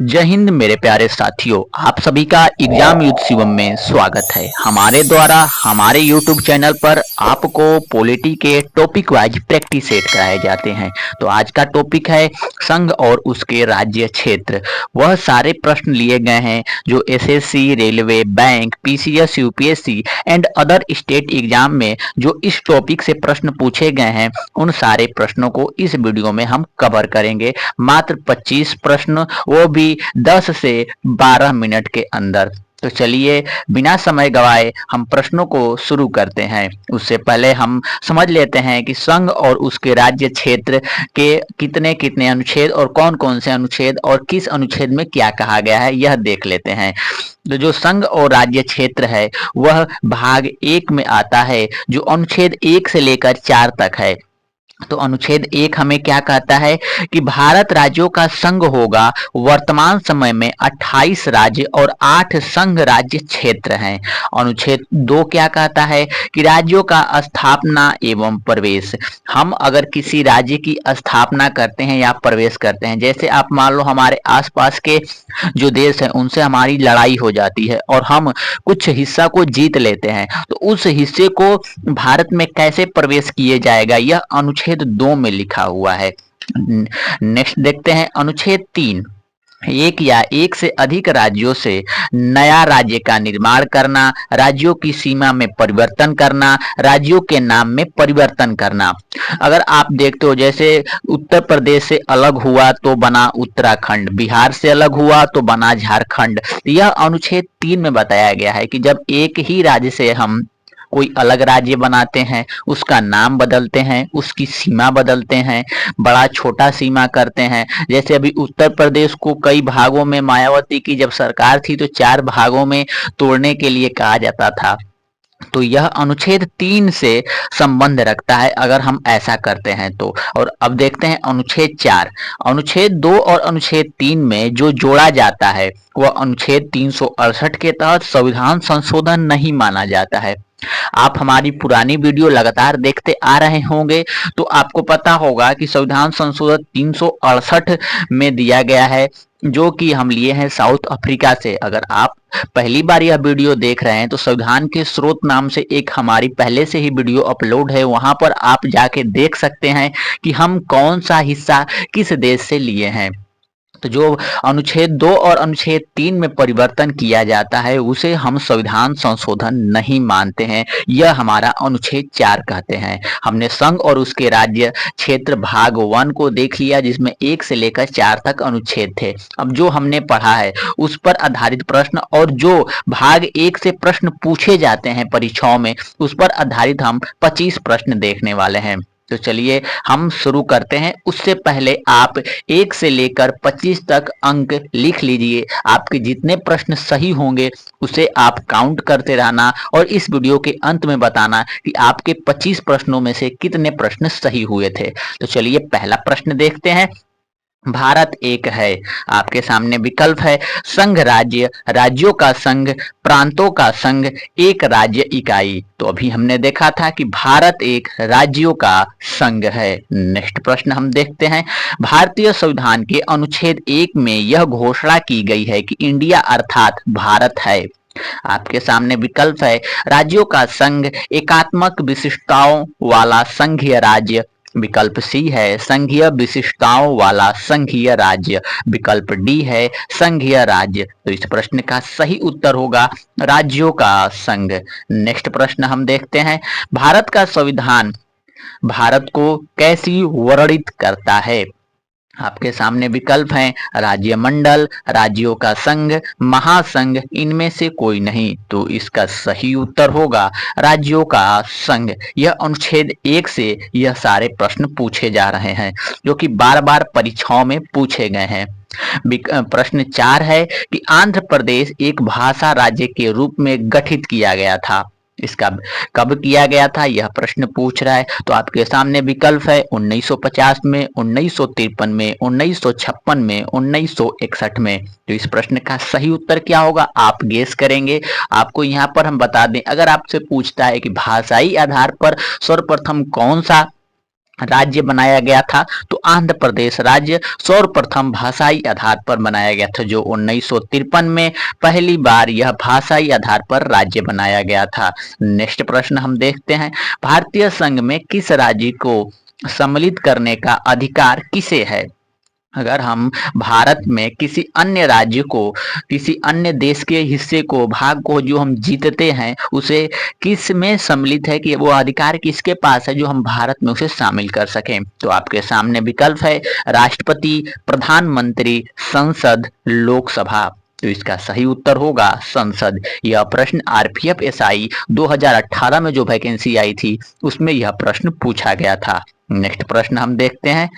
जय हिंद मेरे प्यारे साथियों, आप सभी का एग्जाम युद्ध शिवम में स्वागत है। हमारे द्वारा हमारे यूट्यूब चैनल पर आपको पॉलिटी के टॉपिक वाइज प्रैक्टिस सेट कराए जाते हैं। तो आज का टॉपिक है संघ और उसके राज्य क्षेत्र। वह सारे प्रश्न लिए गए हैं जो SSC, railway, bank, PCS, UPSC and other state exam में जो इस टॉपिक से प्रश्न पूछे गए हैं, उन सारे प्रश्नों को इस वीडियो में हम कवर करेंगे। मात्र 25 प्रश्न, वो भी 10 से 12 मिनट के अंदर। तो चलिए बिना समय गवाए हम प्रश्नों को शुरू करते हैं। उससे पहले हम समझ लेते हैं कि संघ और उसके राज्य क्षेत्र के कितने कितने अनुच्छेद और कौन कौन से अनुच्छेद और किस अनुच्छेद में क्या कहा गया है, यह देख लेते हैं। तो जो संघ और राज्य क्षेत्र है वह भाग 1 में आता है, जो अनुच्छेद 1 से लेकर 4 तक है। तो अनुच्छेद 1 हमें क्या कहता है कि भारत राज्यों का संघ होगा। वर्तमान समय में 28 राज्य और 8 संघ राज्य क्षेत्र हैं। अनुच्छेद 2 क्या कहता है कि राज्यों का स्थापना एवं प्रवेश। हम अगर किसी राज्य की स्थापना करते हैं या प्रवेश करते हैं, जैसे आप मान लो हमारे आसपास के जो देश हैं उनसे हमारी लड़ाई हो जाती है और हम कुछ हिस्सा को जीत लेते हैं, तो उस हिस्से को भारत में कैसे प्रवेश किए जाएगा, यह अनुच्छेद 2 में लिखा हुआ है। नेक्स्ट देखते हैं अनुच्छेद 3। एक या एक से अधिक राज्यों से नया राज्य का निर्माण करना, राज्यों की सीमा में परिवर्तन करना, राज्यों के नाम में परिवर्तन करना। अगर आप देखते हो, जैसे उत्तर प्रदेश से अलग हुआ तो बना उत्तराखंड, बिहार से अलग हुआ तो बना झारखंड। यह अनुच्छेद 3 में बताया गया है कि जब एक ही राज्य से हम कोई अलग राज्य बनाते हैं, उसका नाम बदलते हैं, उसकी सीमा बदलते हैं, बड़ा छोटा सीमा करते हैं। जैसे अभी उत्तर प्रदेश को कई भागों में मायावती की जब सरकार थी तो 4 भागों में तोड़ने के लिए कहा जाता था। तो यह अनुच्छेद 3 से संबंध रखता है अगर हम ऐसा करते हैं तो। और अब देखते हैं अनुच्छेद 4। अनुच्छेद 2 और अनुच्छेद 3 में जो जोड़ा जाता है वह अनुच्छेद 368 के तहत संविधान संशोधन नहीं माना जाता है। आप हमारी पुरानी वीडियो लगातार देखते आ रहे होंगे तो आपको पता होगा कि संविधान संशोधन 368 में दिया गया है, जो कि हम लिए हैं साउथ अफ्रीका से। अगर आप पहली बार यह वीडियो देख रहे हैं तो संविधान के स्रोत नाम से एक हमारी पहले से ही वीडियो अपलोड है, वहां पर आप जाके देख सकते हैं कि हम कौन सा हिस्सा किस देश से लिए हैं। तो जो अनुच्छेद 2 और अनुच्छेद 3 में परिवर्तन किया जाता है उसे हम संविधान संशोधन नहीं मानते हैं, यह हमारा अनुच्छेद 4 कहते हैं। हमने संघ और उसके राज्य क्षेत्र भाग 1 को देख लिया, जिसमें 1 से लेकर 4 तक अनुच्छेद थे। अब जो हमने पढ़ा है उस पर आधारित प्रश्न और जो भाग 1 से प्रश्न पूछे जाते हैं परीक्षाओं में, उस पर आधारित हम 25 प्रश्न देखने वाले हैं। तो चलिए हम शुरू करते हैं। उससे पहले आप 1 से लेकर 25 तक अंक लिख लीजिए। आपके जितने प्रश्न सही होंगे उसे आप काउंट करते रहना और इस वीडियो के अंत में बताना कि आपके 25 प्रश्नों में से कितने प्रश्न सही हुए थे। तो चलिए पहला प्रश्न देखते हैं। भारत एक है, आपके सामने विकल्प है संघ राज्य, राज्यों का संघ, प्रांतों का संघ, एक राज्य इकाई। तो अभी हमने देखा था कि भारत एक राज्यों का संघ है। नेक्स्ट प्रश्न हम देखते हैं। भारतीय संविधान के अनुच्छेद 1 में यह घोषणा की गई है कि इंडिया अर्थात भारत है। आपके सामने विकल्प है राज्यों का संघ, एकात्मक विशिष्टताओं वाला संघीय राज्य। विकल्प सी है संघीय विशिष्टताओं वाला संघीय राज्य। विकल्प डी है संघीय राज्य। तो इस प्रश्न का सही उत्तर होगा राज्यों का संघ। नेक्स्ट प्रश्न हम देखते हैं। भारत का संविधान भारत को कैसी वर्णित करता है। आपके सामने विकल्प हैं राज्यमंडल, राज्यों का संघ, महासंघ, इनमें से कोई नहीं। तो इसका सही उत्तर होगा राज्यों का संघ। यह अनुच्छेद 1 से यह सारे प्रश्न पूछे जा रहे हैं जो कि बार बार परीक्षाओं में पूछे गए हैं। प्रश्न 4 है कि आंध्र प्रदेश एक भाषा राज्य के रूप में गठित किया गया था। इसका कब किया गया था यह प्रश्न पूछ रहा है। तो आपके सामने विकल्प है 1950 में, 1953 में, 1956 में, 1961 में। तो इस प्रश्न का सही उत्तर क्या होगा आप गेस करेंगे। आपको यहाँ पर हम बता दें, अगर आपसे पूछता है कि भाषाई आधार पर सर्वप्रथम कौन सा राज्य बनाया गया था? तो आंध्र प्रदेश राज्य सर्वप्रथम भाषाई आधार पर बनाया गया था, जो 1953 में पहली बार यह भाषाई आधार पर राज्य बनाया गया था। नेक्स्ट प्रश्न हम देखते हैं, भारतीय संघ में किस राज्य को सम्मिलित करने का अधिकार किसे है? अगर हम भारत में किसी अन्य राज्य को, किसी अन्य देश के हिस्से को, भाग को जो हम जीतते हैं, उसे किस में सम्मिलित है कि वो अधिकार किसके पास है जो हम भारत में उसे शामिल कर सकें? तो आपके सामने विकल्प है राष्ट्रपति, प्रधानमंत्री, संसद, लोकसभा। तो इसका सही उत्तर होगा संसद। यह प्रश्न आरपीएफ एसआई 2018 में जो वैकेंसी आई थी उसमें यह प्रश्न पूछा गया था। नेक्स्ट प्रश्न हम देखते हैं,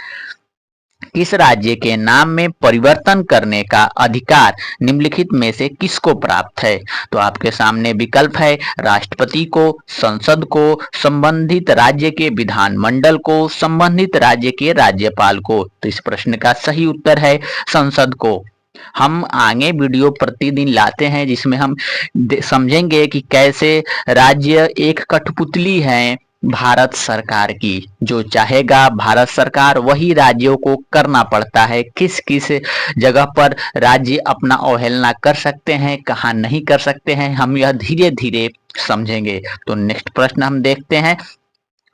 किस राज्य के नाम में परिवर्तन करने का अधिकार निम्नलिखित में से किसको प्राप्त है? तो आपके सामने विकल्प है राष्ट्रपति को, संसद को, संबंधित राज्य के विधानमंडल को, संबंधित राज्य के राज्यपाल को। तो इस प्रश्न का सही उत्तर है संसद को। हम आगे वीडियो प्रतिदिन लाते हैं जिसमें हम समझेंगे कि कैसे राज्य एक कठपुतली है भारत सरकार की, जो चाहेगा भारत सरकार वही राज्यों को करना पड़ता है। किस किस जगह पर राज्य अपना अवहेलना कर सकते हैं, कहाँ नहीं कर सकते हैं, हम यह धीरे धीरे समझेंगे। तो नेक्स्ट प्रश्न हम देखते हैं,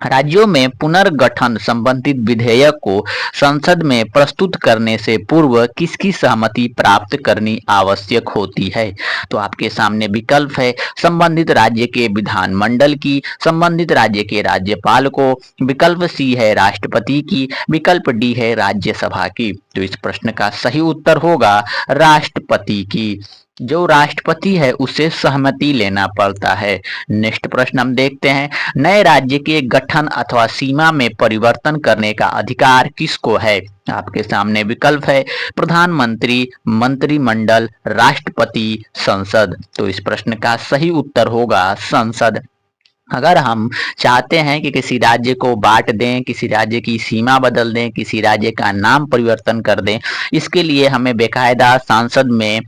राज्यों में पुनर्गठन संबंधित विधेयक को संसद में प्रस्तुत करने से पूर्व किसकी सहमति प्राप्त करनी आवश्यक होती है? तो आपके सामने विकल्प है संबंधित राज्य के विधानमंडल की, संबंधित राज्य के राज्यपाल को, विकल्प सी है राष्ट्रपति की, विकल्प डी है राज्यसभा की। तो इस प्रश्न का सही उत्तर होगा राष्ट्रपति की। जो राष्ट्रपति है उसे सहमति लेना पड़ता है। नेक्स्ट प्रश्न हम देखते हैं, नए राज्य के गठन अथवा सीमा में परिवर्तन करने का अधिकार किसको है? आपके सामने विकल्प है प्रधानमंत्री, मंत्रिमंडल, राष्ट्रपति, संसद। तो इस प्रश्न का सही उत्तर होगा संसद। अगर हम चाहते हैं कि किसी राज्य को बांट दें, किसी राज्य की सीमा बदल दें, किसी राज्य का नाम परिवर्तन कर दें, इसके लिए हमें बेकायदा सांसद में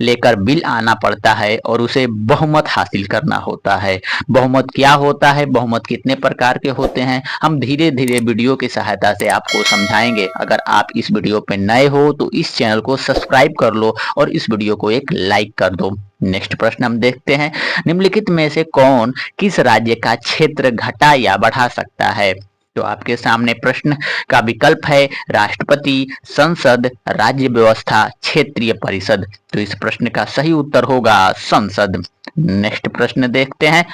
लेकर बिल आना पड़ता है और उसे बहुमत हासिल करना होता है। बहुमत क्या होता है, बहुमत कितने प्रकार के होते हैं, हम धीरे धीरे वीडियो की सहायता से आपको समझाएंगे। अगर आप इस वीडियो पे नए हो तो इस चैनल को सब्सक्राइब कर लो और इस वीडियो को एक लाइक कर दो। नेक्स्ट प्रश्न हम देखते हैं, निम्नलिखित में से कौन किस राज्य का क्षेत्र घटा या बढ़ा सकता है? तो आपके सामने प्रश्न का विकल्प है राष्ट्रपति, संसद, राज्य व्यवस्था, क्षेत्रीय परिषद। तो इस प्रश्न का सही उत्तर होगा संसद। नेक्स्ट प्रश्न देखते हैं,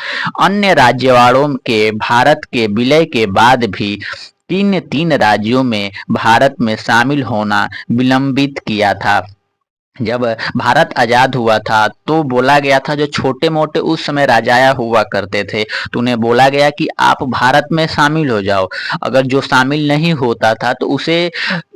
अन्य राज्यवाड़ों के भारत के विलय के बाद भी किन तीन राज्यों में भारत में शामिल होना विलंबित किया था? जब भारत आजाद हुआ था तो बोला गया था, जो छोटे मोटे उस समय राजाया हुआ करते थे तो उन्हें बोला गया कि आप भारत में शामिल हो जाओ। अगर जो शामिल नहीं होता था तो उसे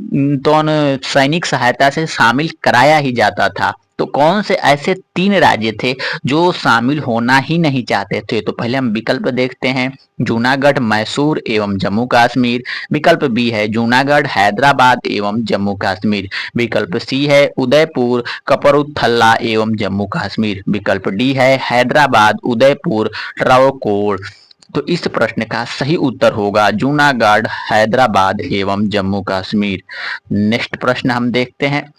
तो सैनिक सहायता से शामिल कराया ही जाता था। तो कौन से ऐसे तीन राज्य थे जो शामिल होना ही नहीं चाहते थे? तो पहले हम विकल्प देखते हैं, जूनागढ़, मैसूर एवं जम्मू कश्मीर। विकल्प बी है जूनागढ़, हैदराबाद एवं जम्मू कश्मीर। विकल्प सी है उदयपुर, कपूरथला एवं जम्मू कश्मीर। विकल्प डी है हैदराबाद, उदयपुर, ट्रावकोर। तो इस प्रश्न का सही उत्तर होगा जूनागढ़, हैदराबाद एवं जम्मू कश्मीर। नेक्स्ट प्रश्न हम देखते हैं,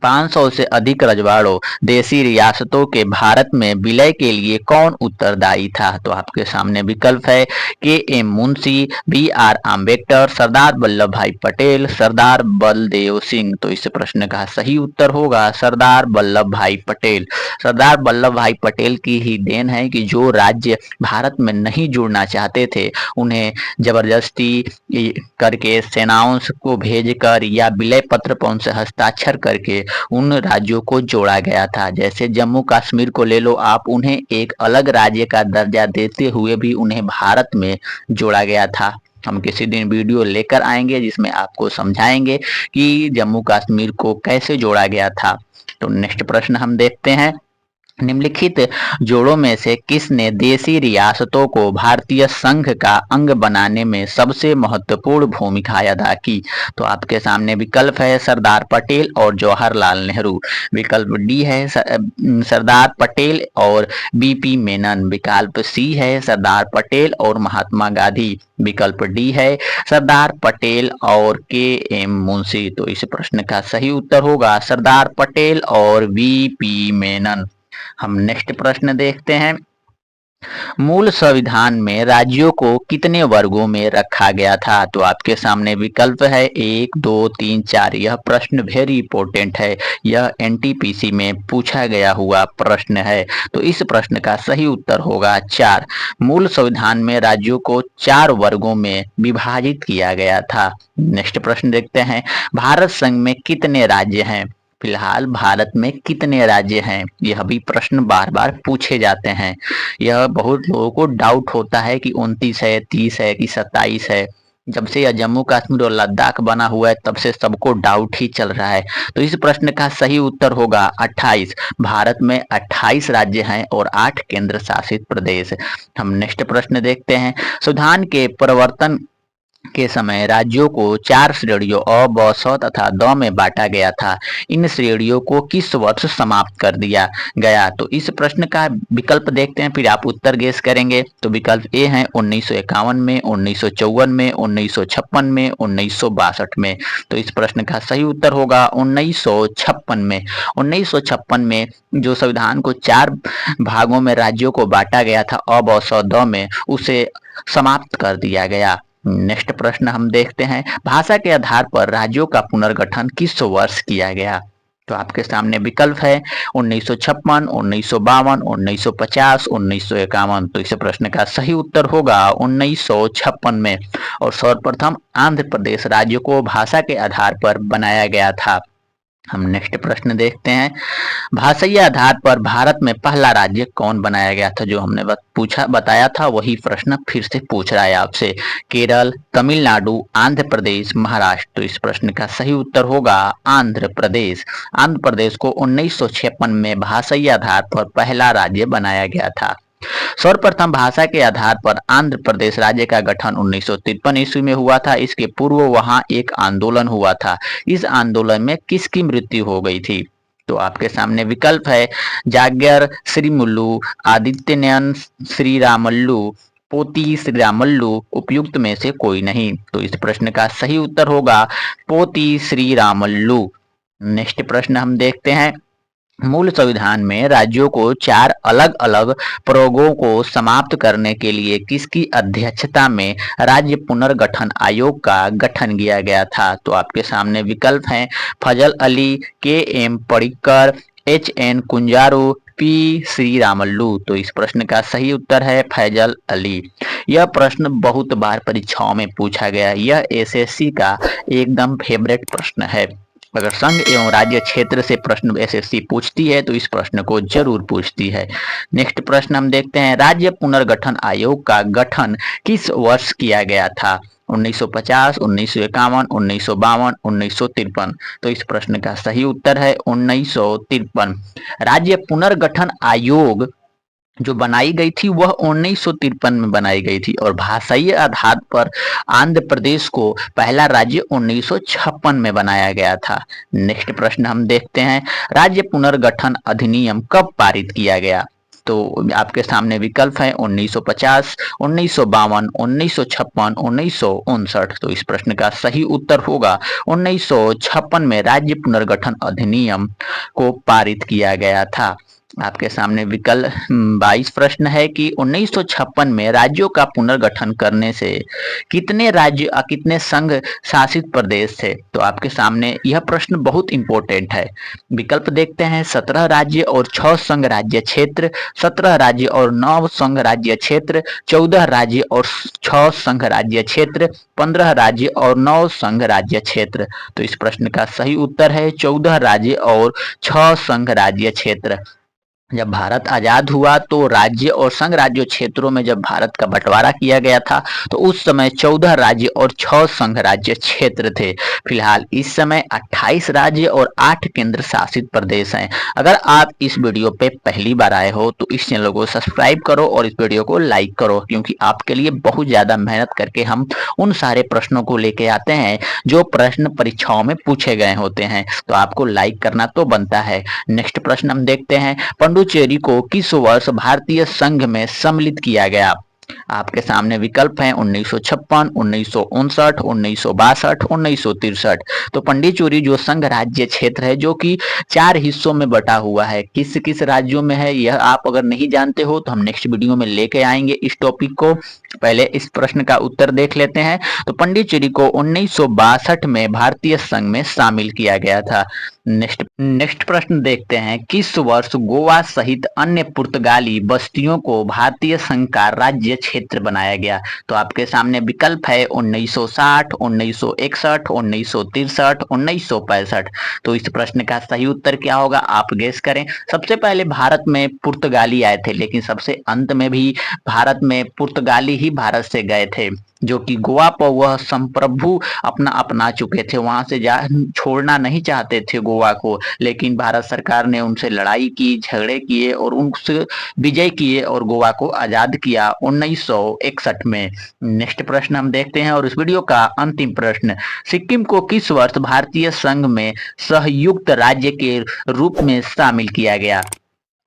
500 से अधिक रजवाड़ों देशी रियासतों के भारत में विलय के लिए कौन उत्तरदायी था? तो आपके सामने विकल्प है K M Munshi, B R Ambedkar, Sardar Vallabhbhai Patel, सरदार बलदेव सिंह। तो इस प्रश्न का सही उत्तर होगा सरदार वल्लभ भाई पटेल। सरदार वल्लभ भाई पटेल की ही देन है कि जो राज्य भारत में नहीं जुड़ना चाहते थे उन्हें जबरदस्ती करके सेनाओं को भेजकर या विलय पत्र पर उनसे हस्ताक्षर करके उन राज्यों को जोड़ा गया था। जैसे जम्मू कश्मीर को ले लो आप, उन्हें एक अलग राज्य का दर्जा देते हुए भी उन्हें भारत में जोड़ा गया था। हम किसी दिन वीडियो लेकर आएंगे जिसमें आपको समझाएंगे कि जम्मू कश्मीर को कैसे जोड़ा गया था। तो नेक्स्ट प्रश्न हम देखते हैं, निम्नलिखित जोड़ों में से किसने देशी रियासतों को भारतीय संघ का अंग बनाने में सबसे महत्वपूर्ण भूमिका अदा की? तो आपके सामने विकल्प है सरदार पटेल और जवाहरलाल नेहरू। विकल्प डी है सरदार पटेल और बीपी मेनन। विकल्प सी है सरदार पटेल और महात्मा गांधी। विकल्प डी है सरदार पटेल और के एम मुंशी। तो इस प्रश्न का सही उत्तर होगा सरदार पटेल और वीपी मेनन। हम नेक्स्ट प्रश्न देखते हैं। मूल संविधान में राज्यों को कितने वर्गों में रखा गया था? तो आपके सामने विकल्प है 1, 2, 3, 4। यह प्रश्न वेरी इंपॉर्टेंट है, यह एनटीपीसी में पूछा गया हुआ प्रश्न है। तो इस प्रश्न का सही उत्तर होगा 4। मूल संविधान में राज्यों को 4 वर्गों में विभाजित किया गया था। नेक्स्ट प्रश्न देखते हैं। भारत संघ में कितने राज्य हैं? फिलहाल भारत में कितने राज्य हैं? यह भी प्रश्न बार बार पूछे जाते हैं। यह बहुत लोगों को डाउट होता है कि 29 है, 30 है कि 27 है। जब से यह जम्मू कश्मीर और लद्दाख बना हुआ है तब से सबको डाउट ही चल रहा है। तो इस प्रश्न का सही उत्तर होगा 28। भारत में 28 राज्य हैं और 8 केंद्र शासित प्रदेश। हम नेक्स्ट प्रश्न देखते हैं। संविधान के प्रवर्तन के समय राज्यों को 4 श्रेणियों अ, ब, स तथा द में बांटा गया था। इन श्रेणियों को किस वर्ष समाप्त कर दिया गया? तो इस प्रश्न का विकल्प देखते हैं, फिर आप उत्तर गेस करेंगे। तो विकल्प ए है 1951 में, 1954 में, 1956 में, 1962 में। तो इस प्रश्न का सही उत्तर होगा 1956 में। 1956 में जो संविधान को 4 भागों में राज्यों को बांटा गया था अ, ब, स, द में, उसे समाप्त कर दिया गया। नेक्स्ट प्रश्न हम देखते हैं। भाषा के आधार पर राज्यों का पुनर्गठन किस वर्ष किया गया? तो आपके सामने विकल्प है 1956, 1952, 1950, 1951। तो इस प्रश्न का सही उत्तर होगा 1956 में। और सर्वप्रथम आंध्र प्रदेश राज्य को भाषा के आधार पर बनाया गया था। हम नेक्स्ट प्रश्न देखते हैं। भाषाई आधार पर भारत में पहला राज्य कौन बनाया गया था? जो हमने बताया था वही प्रश्न फिर से पूछ रहा है आपसे। केरल, तमिलनाडु, आंध्र प्रदेश, महाराष्ट्र। तो इस प्रश्न का सही उत्तर होगा आंध्र प्रदेश। आंध्र प्रदेश को 1956 में भाषाई आधार पर पहला राज्य बनाया गया था। सर्वप्रथम भाषा के आधार पर आंध्र प्रदेश राज्य का गठन 1953 ईस्वी में हुआ था। इसके पूर्व वहां एक आंदोलन हुआ था। इस आंदोलन में किसकी मृत्यु हो गई थी? तो आपके सामने विकल्प है जाग्यर श्रीमुल्लू, आदित्यनयन श्रीरामल्लू, पोती श्रीरामल्लू। उपयुक्त में से कोई नहीं। तो इस प्रश्न का सही उत्तर होगा पोती श्रीरामल्लू। नेक्स्ट प्रश्न हम देखते हैं। मूल संविधान में राज्यों को 4 अलग अलग प्रयोगों को समाप्त करने के लिए किसकी अध्यक्षता में राज्य पुनर्गठन आयोग का गठन किया गया था? तो आपके सामने विकल्प हैं Fazal Ali, K M Panikkar, H N Kunzru, P Sriramulu. तो इस प्रश्न का सही उत्तर है फैजल अली। यह प्रश्न बहुत बार परीक्षाओं में पूछा गया। यह एसएससी का एकदम फेवरेट प्रश्न है। अगर संघ एवं राज्य क्षेत्र से प्रश्न एसएससी पूछती है तो इस प्रश्न को जरूर पूछती है। नेक्स्ट प्रश्न हम देखते हैं। राज्य पुनर्गठन आयोग का गठन किस वर्ष किया गया था? 1950, 1951, 1952, 1953। तो इस प्रश्न का सही उत्तर है 1953। राज्य पुनर्गठन आयोग जो बनाई गई थी वह 1953 में बनाई गई थी और भाषाई आधार पर आंध्र प्रदेश को पहला राज्य 1956 में बनाया गया था। नेक्स्ट प्रश्न हम देखते हैं। राज्य पुनर्गठन अधिनियम कब पारित किया गया? तो आपके सामने विकल्प है 1950, 1952, 1956, 1959। तो इस प्रश्न का सही उत्तर होगा 1956 में राज्य पुनर्गठन अधिनियम को पारित किया गया था। आपके सामने विकल्प 22 प्रश्न है कि 1956 में राज्यों का पुनर्गठन करने से कितने राज्य और कितने संघ शासित प्रदेश थे? तो आपके सामने यह प्रश्न बहुत इंपॉर्टेंट है। विकल्प देखते हैं 17 राज्य और 6 संघ राज्य क्षेत्र, 17 राज्य और 9 संघ राज्य क्षेत्र, 14 राज्य और 6 संघ राज्य क्षेत्र, 15 राज्य और 9 संघ राज्य क्षेत्र। तो इस प्रश्न का सही उत्तर है 14 राज्य और 6 संघ राज्य क्षेत्र। जब भारत आजाद हुआ तो राज्य और संघ राज्य क्षेत्रों में जब भारत का बंटवारा किया गया था तो उस समय 14 राज्य और 6 संघ राज्य क्षेत्र थे। फिलहाल इस समय 28 राज्य और 8 केंद्र शासित प्रदेश हैं। अगर आप इस वीडियो पे पहली बार आए हो तो इस चैनल को सब्सक्राइब करो और इस वीडियो को लाइक करो, क्योंकि आपके लिए बहुत ज्यादा मेहनत करके हम उन सारे प्रश्नों को लेके आते हैं जो प्रश्न परीक्षाओं में पूछे गए होते हैं, तो आपको लाइक करना तो बनता है। नेक्स्ट प्रश्न हम देखते हैं, पुडुचेरी को किस वर्ष भारतीय संघ में सम्मिलित किया गया? आपके सामने विकल्प हैं 1956, 1959, 1962, 1963। तो पुडुचेरी जो संघ राज्य क्षेत्र है जो कि 4 हिस्सों में बटा हुआ है, किस किस राज्यों में है यह आप अगर नहीं जानते हो तो हम नेक्स्ट वीडियो में लेके आएंगे इस टॉपिक को। पहले इस प्रश्न का उत्तर देख लेते हैं। तो पुडुचेरी को 1962 में भारतीय संघ में शामिल किया गया था। नेक्स्ट प्रश्न देखते हैं, किस वर्ष गोवा सहित अन्य पुर्तगाली बस्तियों को भारतीय संघ का राज्य क्षेत्र बनाया गया? तो आपके सामने विकल्प है 1960, 1961, 1963, 1965। तो इस प्रश्न का सही उत्तर क्या होगा आप गेस करें। सबसे पहले भारत में पुर्तगाली आए थे, लेकिन सबसे अंत में भी भारत में पुर्तगाली ही भारत से गए थे, जो कि गोवा पर वह संप्रभु अपना चुके थे, वहां से छोड़ना नहीं चाहते थे गोवा को, लेकिन भारत सरकार ने उनसे लड़ाई की, झगड़े किए और उनसे विजय किए और गोवा को आजाद किया 1961 में। नेक्स्ट प्रश्न हम देखते हैं और इस वीडियो का अंतिम प्रश्न, सिक्किम को किस वर्ष भारतीय संघ में संयुक्त राज्य के रूप में शामिल किया गया?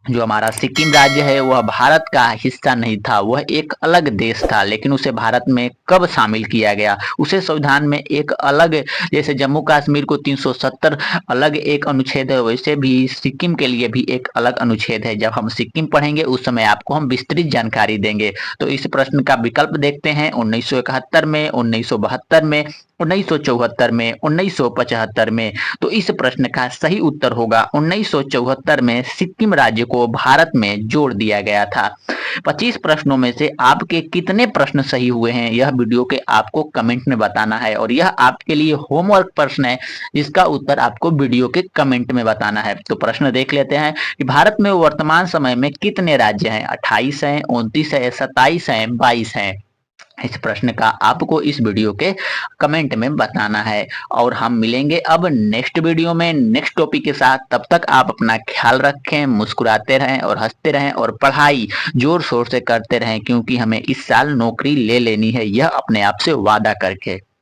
जो हमारा सिक्किम राज्य है वह भारत का हिस्सा नहीं था, वह एक अलग देश था, लेकिन उसे भारत में कब शामिल किया गया? उसे संविधान में एक अलग, जैसे जम्मू कश्मीर को 370 अलग एक अनुच्छेद है, वैसे भी सिक्किम के लिए भी एक अलग अनुच्छेद है। जब हम सिक्किम पढ़ेंगे उस समय आपको हम विस्तृत जानकारी देंगे। तो इस प्रश्न का विकल्प देखते हैं 1971 में, 1972 में, 1974 में, 1975 में। तो इस प्रश्न का सही उत्तर होगा 1974 में सिक्किम राज्य को भारत में जोड़ दिया गया था। 25 प्रश्नों में से आपके कितने प्रश्न सही हुए हैं यह वीडियो के आपको कमेंट में बताना है, और यह आपके लिए होमवर्क प्रश्न है जिसका उत्तर आपको वीडियो के कमेंट में बताना है। तो प्रश्न देख लेते हैं कि भारत में वर्तमान समय में कितने राज्य हैं? 28 हैं, 29 है, 27 हैं, 22 हैं। इस प्रश्न का आपको इस वीडियो के कमेंट में बताना है, और हम मिलेंगे अब नेक्स्ट वीडियो में नेक्स्ट टॉपिक के साथ। तब तक आप अपना ख्याल रखें, मुस्कुराते रहें और हंसते रहें और पढ़ाई जोर शोर से करते रहें, क्योंकि हमें इस साल नौकरी ले लेनी है, यह अपने आप से वादा करके।